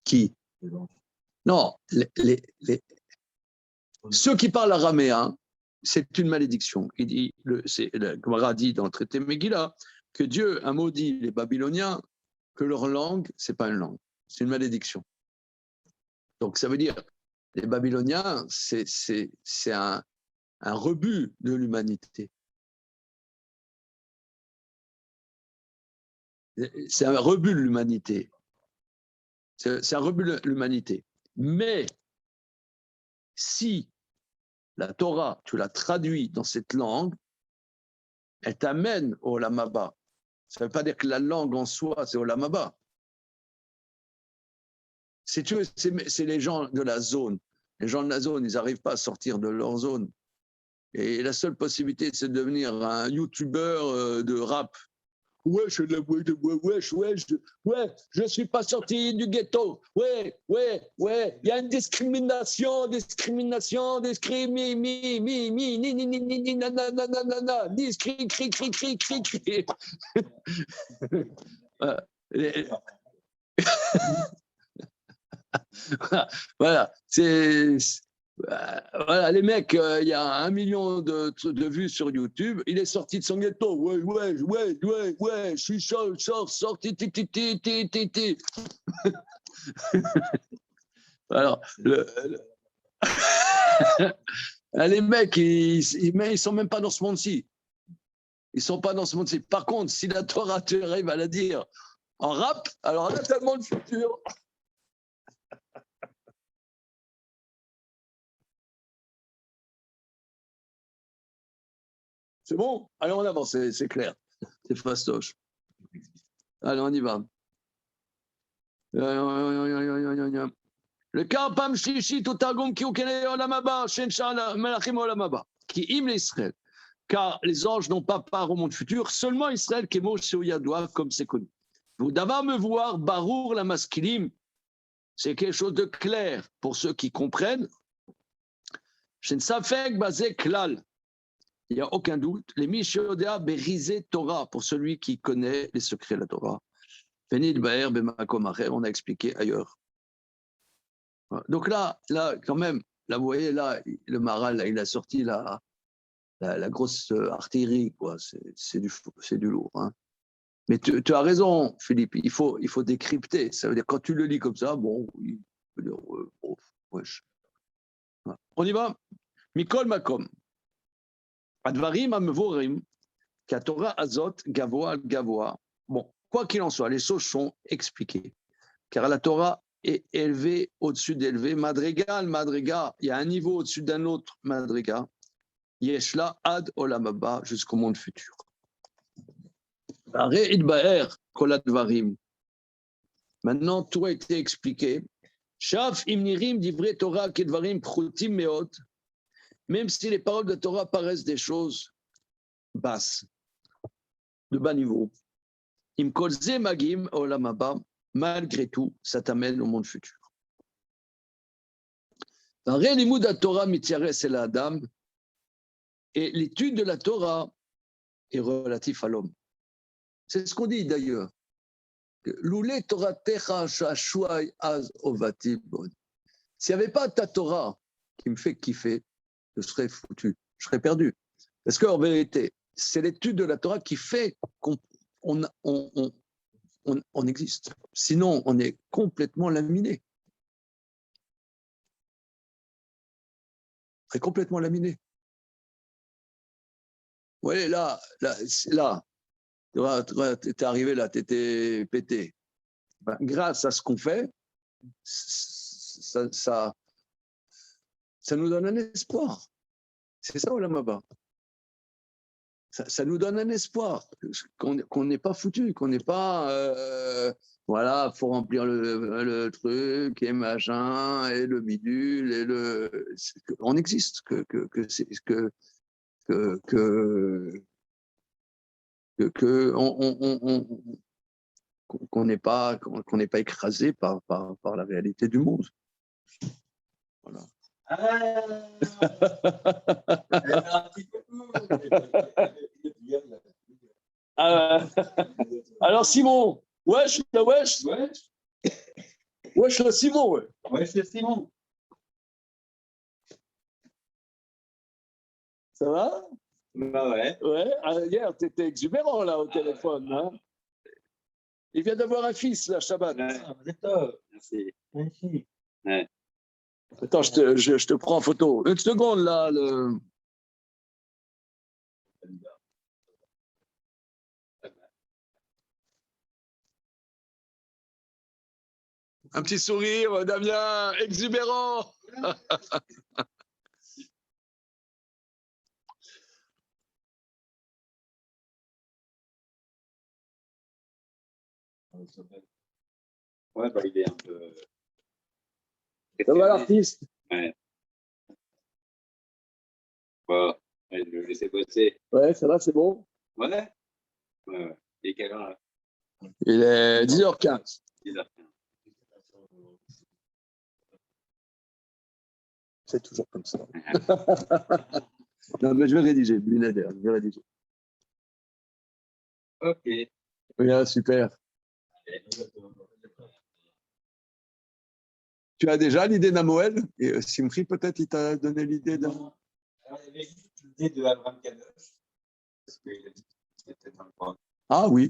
Qui? Non, ceux qui parlent araméen, c'est une malédiction. Il dit, le Gemara dit dans le traité Megillah que Dieu a maudit les Babyloniens, que leur langue, c'est pas une langue, c'est une malédiction. Donc ça veut dire, les Babyloniens, c'est un rebut de l'humanité. C'est un rebut de l'humanité. C'est un rebut de l'humanité. Mais si la Torah, tu la traduis dans cette langue, elle t'amène au Olam Haba. Ça ne veut pas dire que la langue en soi, c'est au Olam Haba. Si tu veux, c'est les gens de la zone. Les gens de la zone, ils n'arrivent pas à sortir de leur zone. Et la seule possibilité, c'est de devenir un YouTuber de rap. Ouais, je suis pas sorti du ghetto. Ouais, il y a une discrimination, voilà, voilà, les mecs, il y a 1 million de vues sur YouTube. Il est sorti de son ghetto. Ouais, je suis sorti. Alors, les mecs, ils sont même pas dans ce monde-ci. Ils sont pas dans ce monde-ci. Par contre, si la Torah, tu arrives à la dire en rap, alors là, t'as le monde futur. C'est bon? Allez, on avance, c'est clair. C'est fastoche. Allez, on y va. Le Karpam Shlishi Totagum qui ukene olamaba, Shensha Melachim olamaba, qui im l'Israël. Car les anges n'ont pas part au monde futur, seulement Israël qui est mot Yadoua, comme c'est connu. Vous d'abord me voir, Barour la masculine, c'est quelque chose de clair pour ceux qui comprennent. Shensafek Bazé Klal. Il n'y a aucun doute. Les Mishodea Berizé Torah, pour celui qui connaît les secrets de la Torah. Fenil Baer Bemakom Acher, on a expliqué ailleurs. Donc là, quand même, là, vous voyez, là, le Maral, là, il a sorti la grosse artillerie, quoi. C'est du lourd. Hein. Mais tu as raison, Philippe, il faut décrypter. Ça veut dire, quand tu le lis comme ça, bon, il veut dire, wesh. On y va. Mikol Makom. Advarim Amvorim, Katora Azot, Gavoa, Gavoa. Bon, quoi qu'il en soit, les choses sont expliquées. Car la Torah est élevée au-dessus d'élevé. Madriga, il y a un niveau au-dessus d'un autre Madriga. Yeshla ad olam haba, jusqu'au monde futur. Arrête Idbaer, Koladvarim. Maintenant, tout a été expliqué. Shaf imnirim divrei Torah kedvarim pchutim meot. Même si les paroles de Torah paraissent des choses basses, de bas niveau. Im kolze magim olam haba. Malgré tout, ça t'amène au monde futur. Arrête limud Torah mityares el adam. Et l'étude de la Torah est relative à l'homme. C'est ce qu'on dit d'ailleurs. Loulé Torah techa shashuai az ovati bon. S'il n'y avait pas ta Torah qui me fait kiffer, je serais foutu, je serais perdu. Parce qu'en vérité, c'est l'étude de la Torah qui fait qu'on existe. Sinon, on est complètement laminé. On est complètement laminé. Vous voyez, là, tu es arrivé là, tu étais pété. Ben, grâce à ce qu'on fait, ça nous donne un espoir. C'est ça, Olam Haba. Ça nous donne un espoir, qu'on n'est pas foutu, qu'on n'est pas, voilà, il faut remplir le truc, et machin, et le bidule, on existe, qu'on n'est pas écrasé par la réalité du monde. Voilà. Alors Simon, wesh le Simon, ouais. Wesh le Simon. Ça va? Bah ouais. Ouais, hier t'étais exubérant là au téléphone. Hein. Il vient d'avoir un fils là, Shabbat. Vous êtes top. Merci. Merci. Ouais. Attends, je te prends en photo. Une seconde, là. Un petit sourire, Damien, exubérant. Ouais, bah, il est un peu... Ça va l'artiste? Ouais. Bon, je vais le laisser bosser. Ouais, ça va, c'est bon? Ouais. Ouais. Il est quelle heure là? Il est 10h15. 10h15. C'est toujours comme ça. Non, mais je vais rédiger, Lunader, je vais rédiger. Ok. Oui, super. Tu as déjà l'idée d'un Moël? Et Simri, peut-être, il t'a donné l'idée d'un... Alors, il y avait juste l'idée de Abraham Kadosh. Parce qu'il a dit que c'était dans le coin. Ah oui.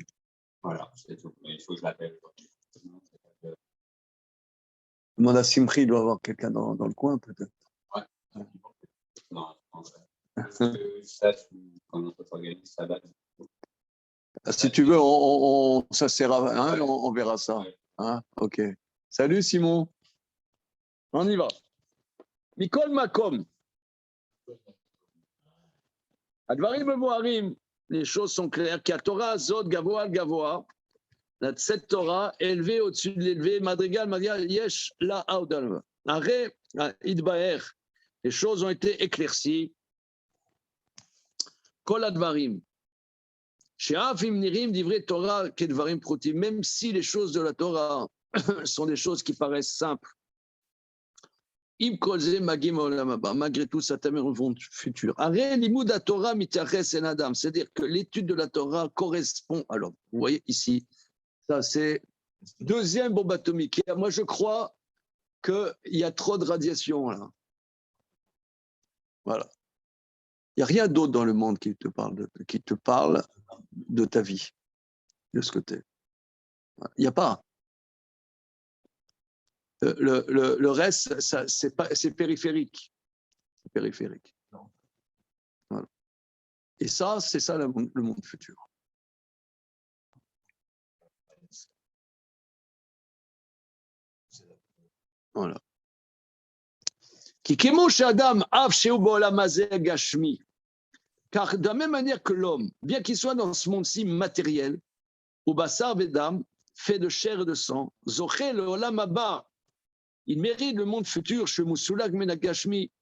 Voilà, c'est tout. Mais il faut que je l'appelle. Demande à Simri, il doit avoir quelqu'un dans le coin, peut-être. Ouais. Non, je sache comment ça s'organise, ça date. Si tu veux, on s'assera, hein, on verra ça. Hein, ok. Salut Simon. On y va. Mikol Makom. Advarim Moharim. Les choses sont claires. Car Torah, Zod, Gavoa, Gavoa. Cette Torah, élevée au-dessus de l'élevé, Madrigal, Madrigal, Yesh, La Audalma. Arrêt, Idbaer. Les choses ont été éclaircies. Kol Advarim. Même si les choses de la Torah sont des choses qui paraissent simples, malgré tout, ça t'amène au monde futur. C'est-à-dire que l'étude de la Torah correspond. Alors, vous voyez ici, ça c'est deuxième bombe atomique. Moi, je crois qu'il y a trop de radiation là. Voilà. Il n'y a rien d'autre dans le monde qui te parle de ta vie, de ce côté. Il n'y a pas. Le reste, c'est périphérique. C'est périphérique. Voilà. Et ça, c'est ça le monde futur. Voilà. Car de la même manière que l'homme, bien qu'il soit dans ce monde-ci matériel, ou Bassar Vedam, fait de chair et de sang, Zoché le Olam Haba, il mérite le monde futur, Shemusulag Menagashmi,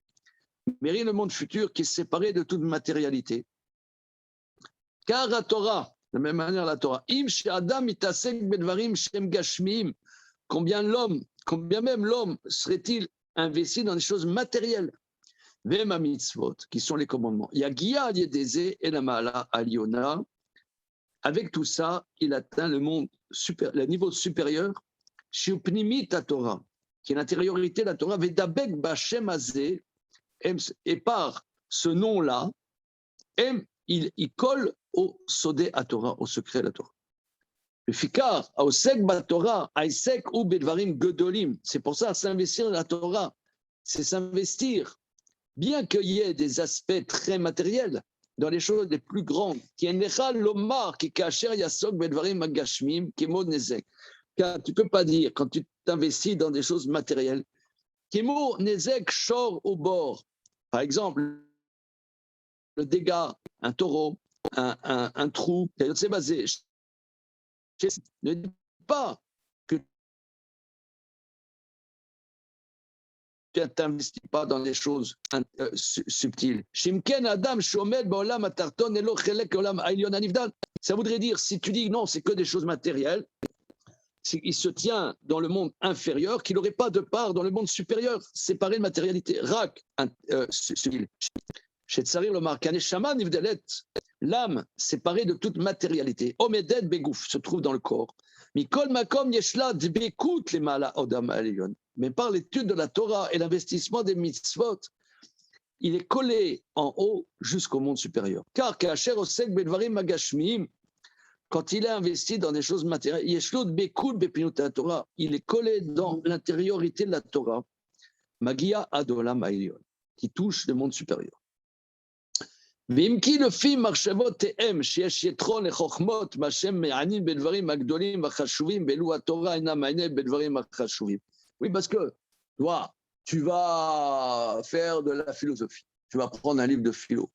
mérite le monde futur qui est séparé de toute matérialité. Car la Torah, de la même manière la Torah, Im Adam itasek bedvarim shem gashmiim, combien même l'homme serait-il investi dans des choses matérielles, Vema mitzvot, qui sont les commandements. Yagia al-yedeze et la ma'ala al-yona. Avec tout ça, il atteint le niveau supérieur, Shiupnimit la Torah, qui est l'intériorité de la Torah, Vedabek Bashem Azeh, et par ce nom-là, il colle au Sodé à Torah, au secret de la Torah. Le Fikar, Aosek Batorah, Aisek ou Bedvarim Gedolim, c'est pour ça, s'investir dans la Torah, c'est s'investir, bien qu'il y ait des aspects très matériels, dans les choses les plus grandes, qui est Nechal Lomar, qui Kacher Yasok Bedvarim Agashmim, qui est Mo Nezek. Car tu ne peux pas dire, quand tu t'investis dans des choses matérielles, qui est Mo Nezek Shor au bord. Par exemple, le dégât, un taureau, un trou, c'est basé. Ne dis pas que tu ne t'investis pas dans des choses subtiles. Shimken Adam Shomed Baolam Atarton Elo Chelek Olam Ailion Anivdal. Ça voudrait dire, si tu dis non, c'est que des choses matérielles, il se tient dans le monde inférieur, qu'il n'aurait pas de part dans le monde supérieur, séparé de matérialité. Rak, subtil. Chez Tsarir le Markane Shama Nivdelet, l'âme séparée de toute matérialité. Omedet Begouf se trouve dans le corps. Mikol Makom Yeshla Dbekut le Mala Odam Ailion. Mais par l'étude de la Torah et l'investissement des mitzvot, il est collé en haut jusqu'au monde supérieur. Car Kacher Osek Bedvarim Magashmim, quand il est investi dans des choses matérielles, Yeshlud Bekut Bepinut la Torah, il est collé dans l'intériorité de la Torah, Magia Adolam Ailion, qui touche le monde supérieur. Vimki le film Marchavot Tehem, Shesh Yetron et Chochmot, Mashem Me'anin Bedvarim Agdolim Vachashuvim, Belu Torah Ina Maine Bedvarim Vachashuvim. Oui, parce que toi, tu vas faire de la philosophie. Tu vas prendre un livre de philo.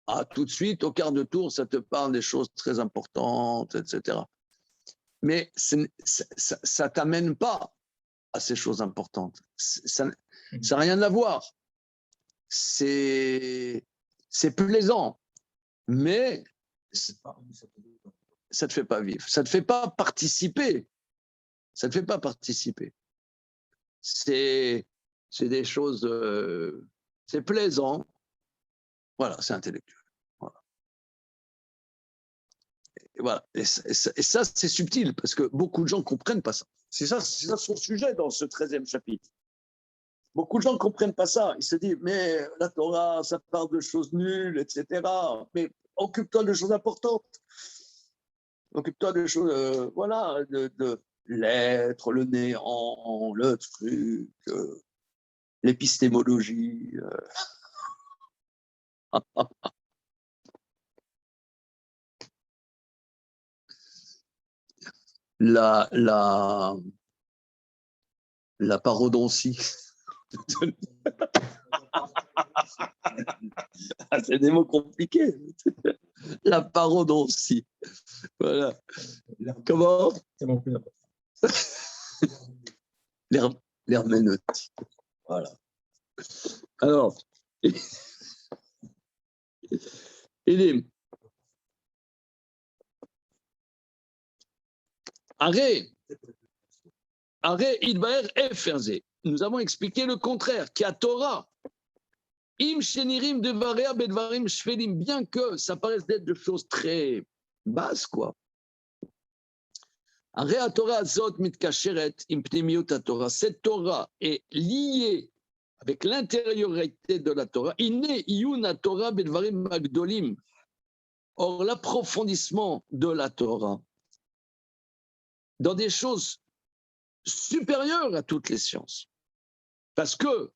Ah, tout de suite, au quart de tour, ça te parle des choses très importantes, etc. Mais ça ne t'amène pas à ces choses importantes. Ça n'a rien à voir. C'est plaisant, mais ça ne te fait pas vivre. Ça ne te fait pas participer. Ça ne te fait pas participer. C'est des choses, c'est plaisant, voilà, c'est intellectuel. Voilà. Et voilà. Et ça, c'est subtil, parce que beaucoup de gens ne comprennent pas ça. C'est ça son sujet dans ce 13e chapitre. Beaucoup de gens ne comprennent pas ça. Ils se disent, mais la Torah, ça parle de choses nulles, etc. Mais occupe-toi de choses importantes. Occupe-toi de choses, voilà, de l'être, le néant, le truc, l'épistémologie. La parodontie. C'est des mots compliqués. La parodontie. Voilà. Comment? L'herméneutique. Voilà. Alors, il est Arrêt Idbaer Eferze. Nous avons expliqué le contraire, qui a Torah. Im Shenirim Devaria Bedvarim Shvelim, bien que ça paraisse d'être des choses très basses, quoi. Arrêt Torah Zot Mitkasheret Im Pnimiut Torah. Cette Torah est liée avec l'intériorité de la Torah. Inne Iyun Torah Bedvarim Magdolim. Or, l'approfondissement de la Torah dans des choses supérieures à toutes les sciences. Parce que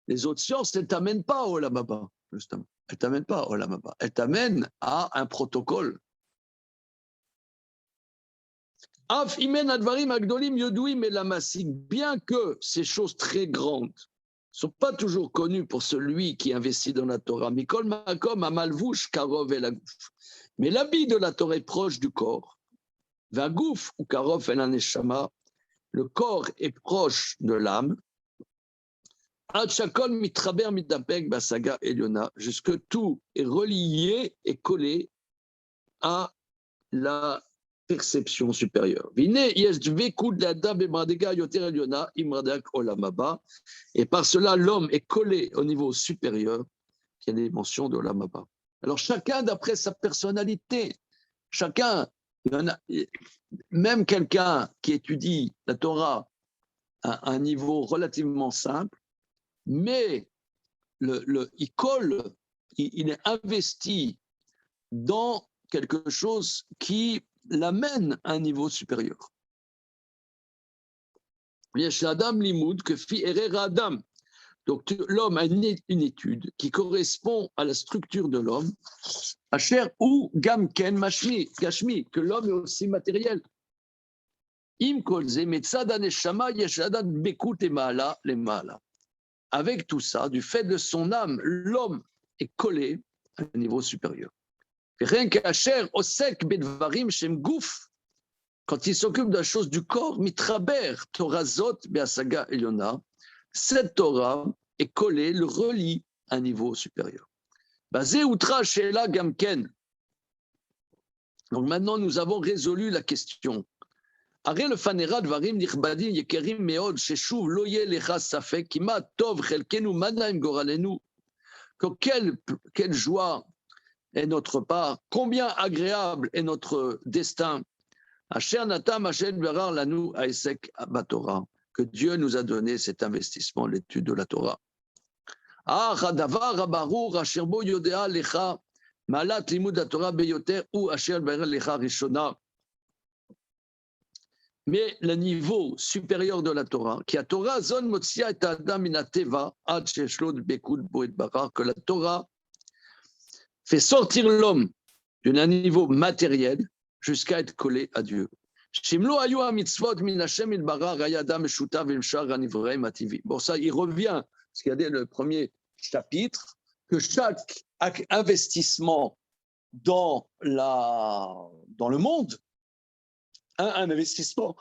les autres sciences, elles ne t'amènent pas au Olam Haba, justement. Elles ne t'amènent pas au Olam Haba. Elles t'amènent à un protocole. Af imen advarim agdolim yoduim elamasik. Bien que ces choses très grandes ne sont pas toujours connues pour celui qui investit dans la Torah, mikol makom amalvush karov elagouf. Mais l'habit de la Torah est proche du corps. Vagouf ou Karov el Aneshama, le corps est proche de l'âme. Ad Shakol mitraber midapek basaga Eliona, jusque tout est relié et collé à la perception supérieure. Et par cela, l'homme est collé au niveau supérieur, qui est la dimension de l'Olam. Alors chacun d'après sa personnalité, chacun, même quelqu'un qui étudie la Torah à un niveau relativement simple, mais il colle, il est investi dans quelque chose qui l'amène à un niveau supérieur. Adam limoud que fi erer Adam. Donc l'homme a une étude qui correspond à la structure de l'homme, Asher ou gamken mashmi, gashmi, que l'homme est aussi matériel. Im kolze metzad aneshama yeshadan bekut emaala lemala. Avec tout ça, du fait de son âme, l'homme est collé à un niveau supérieur. Rien qu'Asher osek bedvarim shem gouf, quand il s'occupe de la chose du corps, mitraber Torah zot beasaga eliona, cette Torah est collée, le relie à un niveau supérieur. Basé outra sheela gamken. Donc maintenant, nous avons résolu la question. Aré le fanera dvarim nichbadim yekerim meod sheshuv lo yeh lecha safek kima tov chelkenu manaim goralenu. Quelle joie est notre part, combien agréable est notre destin. Asher natam Hashem berar lanu aesek batorah, que Dieu nous a donné cet investissement, l'étude de la Torah. Ah, hadavar habarur asher bo yodea lecha malat limud haTorah beyoter ou asher berar lecha rishona. Mais le niveau supérieur de la Torah, qui a Torah zon motzia et adam minateva ad sheshlod bekut boet barar, que la Torah fait sortir l'homme d'un niveau matériel jusqu'à être collé à Dieu. Bon, ça, il revient, ce qu'il y a dit le premier chapitre, que chaque investissement dans le monde a un investissement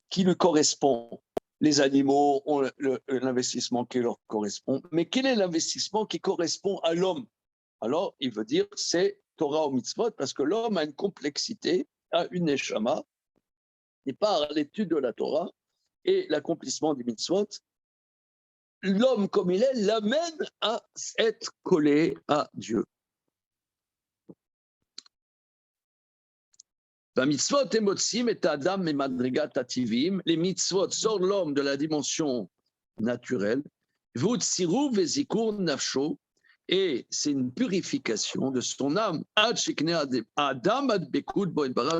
qui lui correspond. Les animaux ont l'investissement qui leur correspond, mais quel est l'investissement qui correspond à l'homme? Alors, il veut dire, c'est Torah ou mitzvot, parce que l'homme a une complexité, a une neshama, et par l'étude de la Torah et l'accomplissement des mitzvot, l'homme comme il est l'amène à être collé à Dieu. Les mitzvot sortent l'homme de la dimension naturelle, et c'est une purification de son âme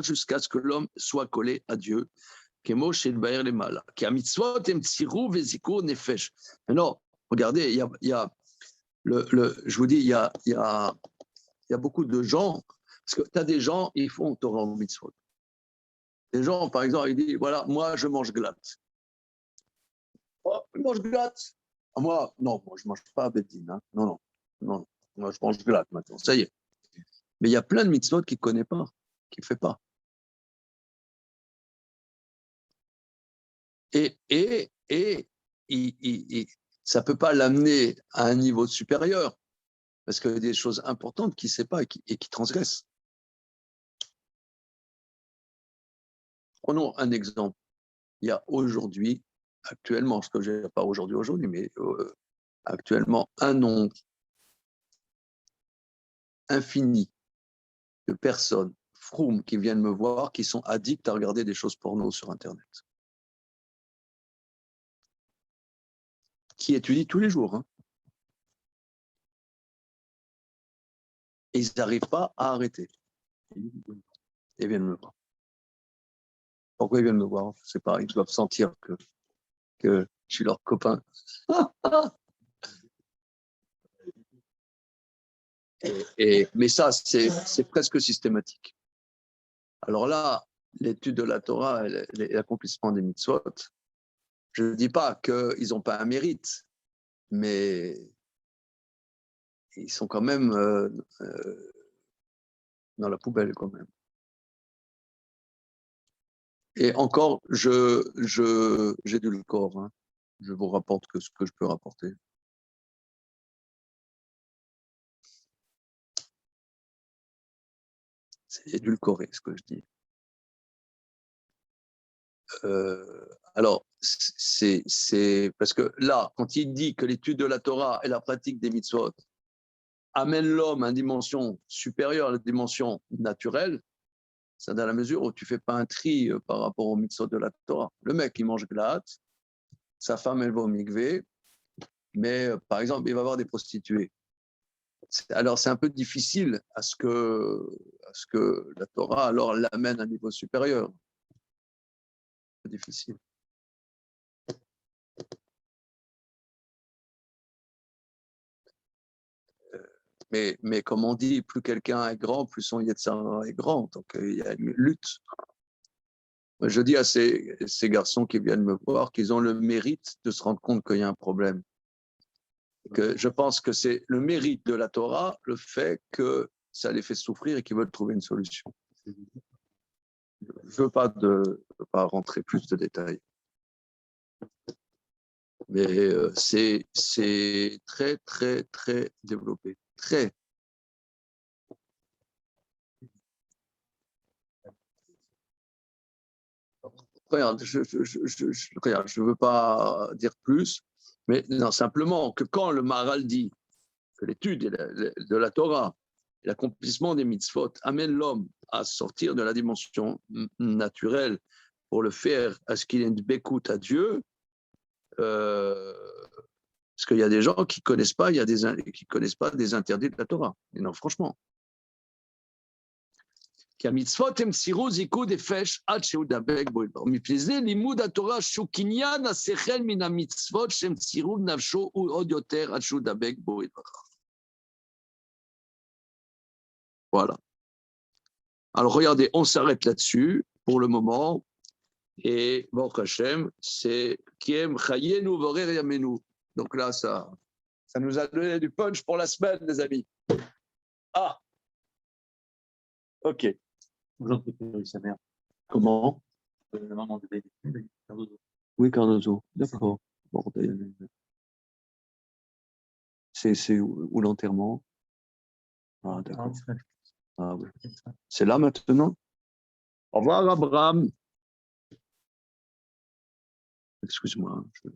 jusqu'à ce que l'homme soit collé à Dieu. Alors, regardez, je vous dis, il y a beaucoup de gens, parce que tu as des gens, ils font Torah ou mitzvot. Des gens, par exemple, ils disent, voilà, moi, je mange glatte. Oh, je mange glatte. Moi, non, moi, je ne mange pas à Bedin. Hein. Non, moi, je mange glatte maintenant, ça y est. Mais il y a plein de mitzvot qu'il ne connaît pas, qu'il ne fait pas. Et ça ne peut pas l'amener à un niveau supérieur, parce qu'il y a des choses importantes qu'il ne sait pas et qui transgressent. Prenons un exemple. Il y a aujourd'hui, actuellement, ce que je n'ai pas aujourd'hui, mais actuellement, un nombre infini de personnes, froum, qui viennent me voir, qui sont addicts à regarder des choses porno sur Internet. Qui étudient tous les jours. Hein. Et ils n'arrivent pas à arrêter. Ils viennent me voir. Pourquoi ils viennent me voir? Je ne sais pas, ils doivent sentir que je suis leur copain. Mais ça, c'est presque systématique. Alors là, l'étude de la Torah et l'accomplissement des mitzvot, je ne dis pas qu'ils n'ont pas un mérite, mais ils sont quand même dans la poubelle quand même. Et encore, j'ai du corps. Hein. Je vous rapporte que ce que je peux rapporter. C'est édulcoré, ce que je dis. Alors, c'est parce que là, quand il dit que l'étude de la Torah et la pratique des mitzvot amènent l'homme à une dimension supérieure à la dimension naturelle, c'est dans la mesure où tu ne fais pas un tri par rapport aux mitzvot de la Torah. Le mec, il mange glatt, sa femme, elle va au mikvé, mais par exemple, il va avoir des prostituées. Alors, c'est un peu difficile à ce que la Torah alors l'amène à un niveau supérieur. C'est difficile. Mais comme on dit, plus quelqu'un est grand, plus son Yetzirah est grand. Donc, il y a une lutte. Moi, je dis à ces garçons qui viennent me voir qu'ils ont le mérite de se rendre compte qu'il y a un problème. Que je pense que c'est le mérite de la Torah, le fait que ça les fait souffrir et qu'ils veulent trouver une solution. Je ne veux pas rentrer plus de détails. Mais c'est très, très, très développé. Très. Regarde, je ne veux pas dire plus, mais non, simplement que quand le Maharal dit que l'étude de la Torah, l'accomplissement des mitzvot amène l'homme à sortir de la dimension naturelle pour le faire à ce qu'il ait une bécoute à Dieu, parce qu'il y a des gens qui connaissent pas, connaissent pas des interdits de la Torah. Et non, franchement. כי המצוות הם סירו זיכוד הפש עד שהוא דבק בו ידבר. מפני זה לימוד התורה שהוא קניין השכל מן המצוות שהם סירו נפשו עוד יותר עד שהוא דבק בו ידבר. Voilà. Alors regardez, on s'arrête là-dessus pour le moment. Et Baruch Hashem, c'est Kiem Chayenu Vorer Yamenu. Donc là, ça nous a donné du punch pour la semaine, les amis. Ah, ok. Jean-Pierre sa mère. Comment? La maman de bébé. Cardozo. Oui, Cardozo. D'accord. Bordel. C'est où l'enterrement? Ah, d'accord. Ah, oui. C'est là maintenant? Au revoir, Abraham. Excuse-moi.